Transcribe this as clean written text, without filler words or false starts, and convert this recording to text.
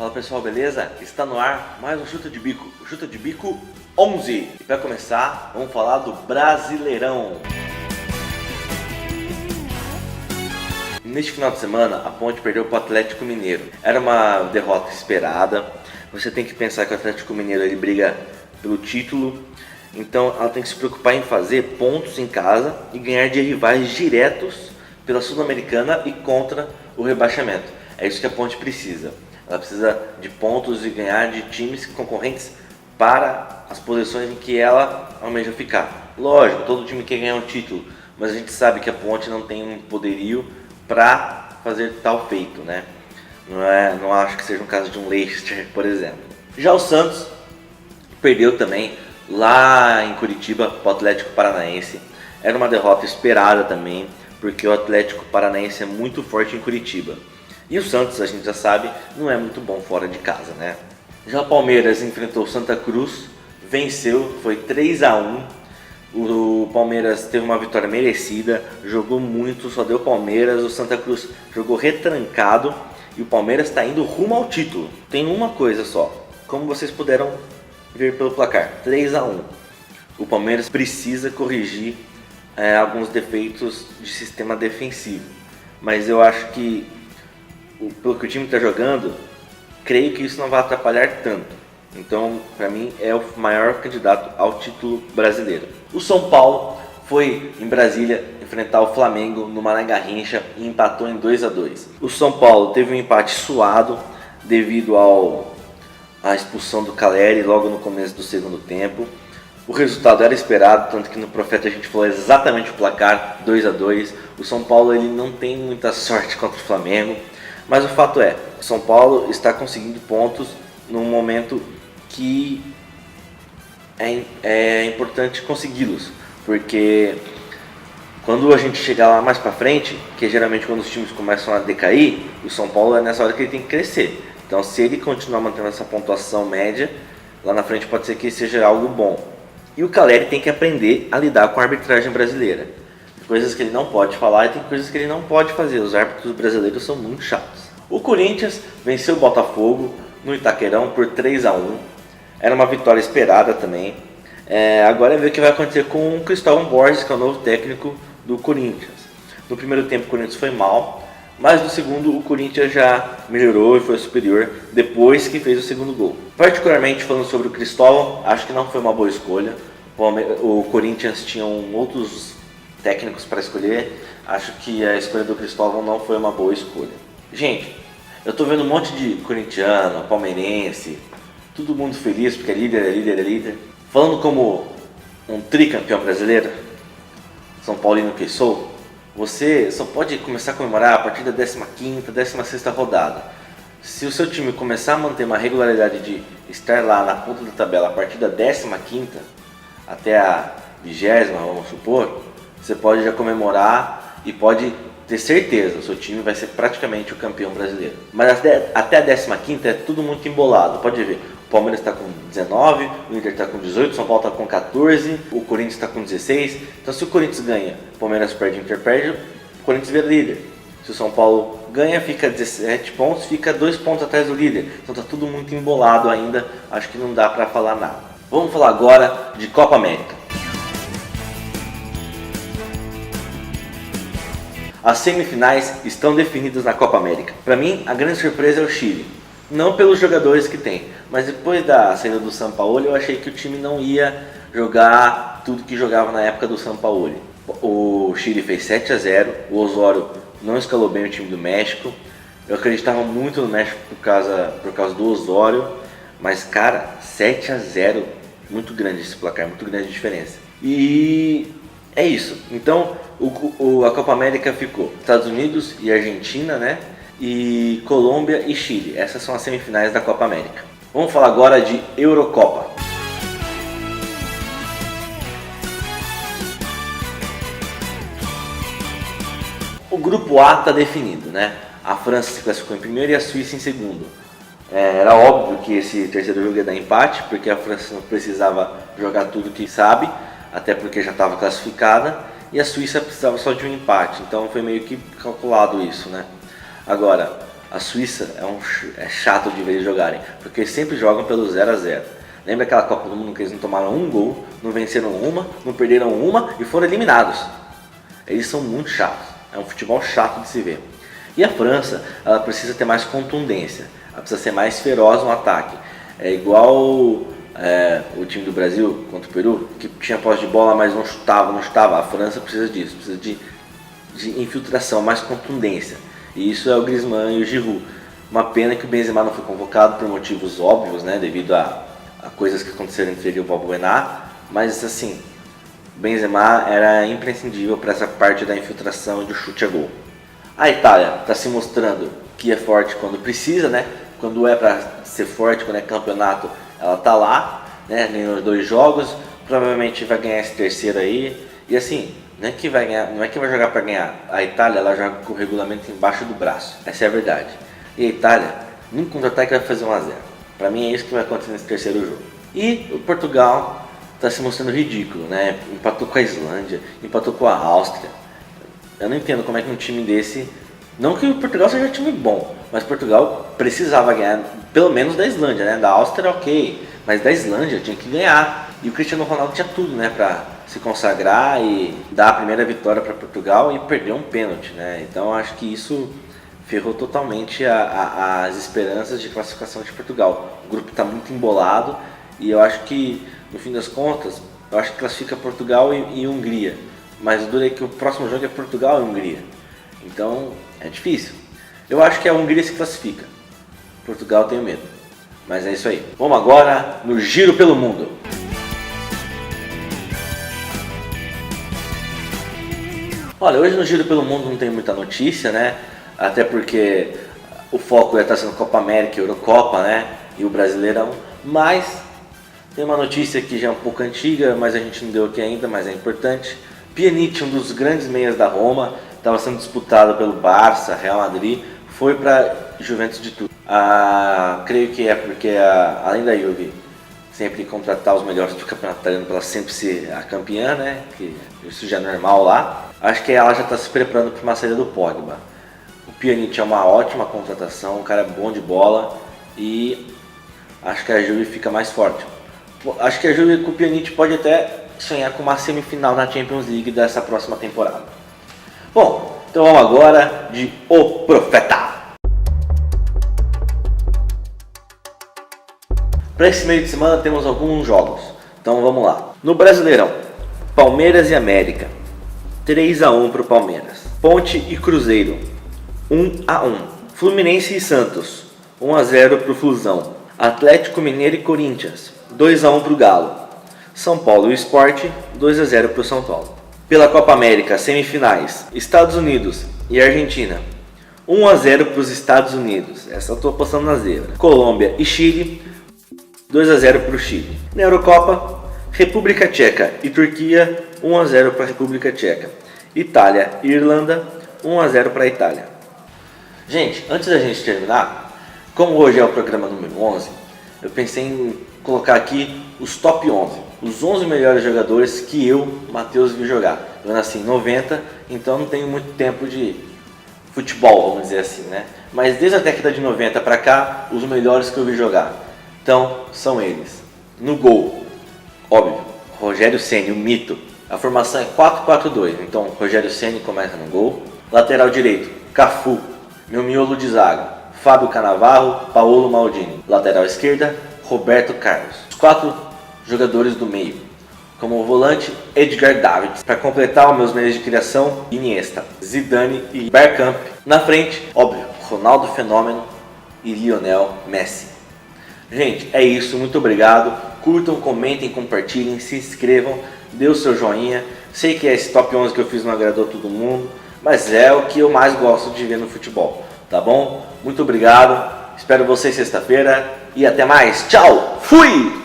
Fala pessoal, beleza? Está no ar mais um Chuta de Bico, o Chuta de Bico 11. E para começar, vamos falar do Brasileirão. Neste final de semana, a Ponte perdeu para o Atlético Mineiro. Era uma derrota esperada. Você tem que pensar que o Atlético Mineiro ele briga pelo título, então ela tem que se preocupar em fazer pontos em casa e ganhar de rivais diretos pela Sul-Americana e contra o rebaixamento. É isso que a Ponte precisa. Ela precisa de pontos e ganhar de times concorrentes para as posições em que ela almeja ficar. Lógico, todo time quer ganhar um título, mas a gente sabe que a Ponte não tem um poderio para fazer tal feito, né? Não acho que seja um caso de um Leicester, por exemplo. Já o Santos perdeu também lá em Curitiba para o Atlético Paranaense. Era uma derrota esperada também, porque o Atlético Paranaense é muito forte em Curitiba. E o Santos, a gente já sabe, não é muito bom fora de casa, né? Já o Palmeiras enfrentou o Santa Cruz, venceu, foi 3-1. O Palmeiras teve uma vitória merecida, jogou muito, só deu Palmeiras. O Santa Cruz jogou retrancado e o Palmeiras está indo rumo ao título. Tem uma coisa só, como vocês puderam ver pelo placar, 3-1. O Palmeiras precisa corrigir alguns defeitos de sistema defensivo, mas eu acho que pelo que o time está jogando, creio que isso não vai atrapalhar tanto. Então, para mim, é o maior candidato ao título brasileiro. O São Paulo foi em Brasília enfrentar o Flamengo no Mané Garrincha e empatou em 2-2. O São Paulo teve um empate suado devido à expulsão do Caleri logo no começo do segundo tempo. O resultado era esperado, tanto que no Profeta a gente falou exatamente o placar, 2-2. O São Paulo ele não tem muita sorte contra o Flamengo. Mas o fato é, o São Paulo está conseguindo pontos num momento que é importante consegui-los, porque quando a gente chegar lá mais para frente, que é geralmente quando os times começam a decair, o São Paulo é nessa hora que ele tem que crescer. Então se ele continuar mantendo essa pontuação média, lá na frente pode ser que seja algo bom. E o Caleri tem que aprender a lidar com a arbitragem brasileira. Tem coisas que ele não pode falar e tem coisas que ele não pode fazer. Os árbitros brasileiros são muito chatos. O Corinthians venceu o Botafogo no Itaquerão por 3-1. Era uma vitória esperada também. Agora é ver o que vai acontecer com o Cristóvão Borges, que é o novo técnico do Corinthians. No primeiro tempo o Corinthians foi mal, mas no segundo o Corinthians já melhorou e foi superior depois que fez o segundo gol. Particularmente falando sobre o Cristóvão, acho que não foi uma boa escolha. O Corinthians tinha outros técnicos para escolher. Acho que a escolha do Cristóvão não foi uma boa escolha. Gente, eu tô vendo um monte de corintiano, palmeirense, todo mundo feliz porque é líder. Falando como um tricampeão brasileiro, São Paulino que sou, você só pode começar a comemorar a partir da 15ª, 16ª rodada. Se o seu time começar a manter uma regularidade de estar lá na ponta da tabela a partir da 15ª até a 20ª, vamos supor, você pode já comemorar e pode ter certeza, o seu time vai ser praticamente o campeão brasileiro. Mas até a 15ª é tudo muito embolado. Pode ver, o Palmeiras está com 19, o Inter está com 18, o São Paulo está com 14, o Corinthians está com 16. Então se o Corinthians ganha, o Palmeiras perde, o Inter perde, o Corinthians vira líder. Se o São Paulo ganha, fica 17 pontos, fica 2 pontos atrás do líder. Então está tudo muito embolado ainda, acho que não dá para falar nada. Vamos falar agora de Copa América. As semifinais estão definidas na Copa América. Para mim, a grande surpresa é o Chile. Não pelos jogadores que tem, mas depois da saída do Sampaoli, eu achei que o time não ia jogar tudo que jogava na época do Sampaoli. O Chile fez 7-0, o Osório não escalou bem o time do México. Eu acreditava muito no México por causa do Osório, mas cara, 7-0, muito grande esse placar, muito grande a diferença. E é isso. Então a Copa América ficou Estados Unidos e Argentina, né? E Colômbia e Chile. Essas são as semifinais da Copa América. Vamos falar agora de Eurocopa. O grupo A está definido, né? A França se classificou em primeiro e a Suíça em segundo. Era óbvio que esse terceiro jogo ia dar empate, porque a França não precisava jogar tudo que sabe, até porque já estava classificada, e a Suíça precisava só de um empate, então foi meio que calculado isso, né? Agora, A Suíça é chato de ver eles jogarem, porque eles sempre jogam pelo 0-0. Lembra aquela Copa do Mundo que eles não tomaram um gol, não venceram uma, não perderam uma e foram eliminados? Eles são muito chatos, é um futebol chato de se ver. E a França, ela precisa ter mais contundência, ela precisa ser mais feroz no ataque. É igual o time do Brasil contra o Peru, que tinha posse de bola, mas não chutava. A França precisa disso, precisa de infiltração, mais contundência. E isso é o Griezmann e o Giroud. Uma pena que o Benzema não foi convocado por motivos óbvios, né, devido a coisas que aconteceram entre ele e o Balbuena, mas assim, o Benzema era imprescindível para essa parte da infiltração e do chute a gol. A Itália está se mostrando que é forte quando precisa, né? Quando é para ser forte, quando é campeonato, ela tá lá, né? Ganhou 2 jogos, provavelmente vai ganhar esse terceiro aí. E assim, não é que vai jogar para ganhar. A Itália, ela joga com o regulamento embaixo do braço. Essa é a verdade. E a Itália, num contra-ataque, vai fazer 1-0. Para mim é isso que vai acontecer nesse terceiro jogo. E o Portugal está se mostrando ridículo, né? Empatou com a Islândia, empatou com a Áustria. Eu não entendo como é que um time desse... Não que o Portugal seja um time bom, mas Portugal precisava ganhar pelo menos da Islândia, né? Da Áustria, ok, mas da Islândia tinha que ganhar. E o Cristiano Ronaldo tinha tudo, né? Para se consagrar e dar a primeira vitória para Portugal e perder um pênalti, né? Então acho que isso ferrou totalmente as esperanças de classificação de Portugal. O grupo está muito embolado e eu acho que, no fim das contas, eu acho que classifica Portugal e Hungria. Mas o duro é que o próximo jogo é Portugal e Hungria. Então é difícil. Eu acho que a Hungria se classifica. Portugal tenho medo. Mas é isso aí. Vamos agora no Giro pelo Mundo. Olha, hoje no Giro pelo Mundo não tem muita notícia, né? Até porque o foco já está sendo Copa América e Eurocopa, né? E o Brasileirão. Mas tem uma notícia que já é um pouco antiga, mas a gente não deu aqui ainda, mas é importante. Pjanic, um dos grandes meias da Roma, estava sendo disputado pelo Barça, Real Madrid, foi para Juventus de Turim. Creio que é porque, além da Juve sempre contratar os melhores do campeonato italiano para ela sempre ser a campeã, né? Que isso já é normal lá. Acho que ela já está se preparando para uma saída do Pogba. O Pjanic é uma ótima contratação, um cara bom de bola e acho que a Juve fica mais forte. Acho que a Juve com o Pjanic pode até sonhar com uma semifinal na Champions League dessa próxima temporada. Bom, então vamos agora de O Profeta. Para esse meio de semana temos alguns jogos, então vamos lá. No Brasileirão, Palmeiras e América, 3-1 para o Palmeiras. Ponte e Cruzeiro, 1-1. Fluminense e Santos, 1-0 para o Flusão. Atlético Mineiro e Corinthians, 2-1 para o Galo. São Paulo e Sport, 2-0 para o São Paulo. Pela Copa América, semifinais, Estados Unidos e Argentina, 1-0 para os Estados Unidos. Essa eu estou apostando na zebra. Colômbia e Chile, 2-0 para o Chile. Na Eurocopa, República Tcheca e Turquia, 1-0 para a República Tcheca. Itália e Irlanda, 1-0 para a Itália. Gente, antes da gente terminar, como hoje é o programa número 11, eu pensei em colocar aqui os top 11, os 11 melhores jogadores que eu, Matheus, vi jogar. Eu nasci em 90, então não tenho muito tempo de futebol, vamos dizer assim, né? Mas desde a década de 90 para cá, os melhores que eu vi jogar. Então, são eles. No gol, óbvio, Rogério Ceni, o mito. A formação é 4-4-2, então Rogério Ceni começa no gol. Lateral direito, Cafu, meu miolo de zaga, Fábio Cannavaro, Paolo Maldini. Lateral esquerda, Roberto Carlos. Os 4 jogadores do meio. Como volante, Edgar Davids. Para completar os meus meios de criação, Iniesta, Zidane e Bergkamp. Na frente, óbvio, Ronaldo Fenômeno e Lionel Messi. Gente, é isso. Muito obrigado. Curtam, comentem, compartilhem, se inscrevam, dê o seu joinha. Sei que esse top 11 que eu fiz não agradou todo mundo, mas é o que eu mais gosto de ver no futebol. Tá bom? Muito obrigado. Espero vocês sexta-feira e até mais. Tchau! Fui!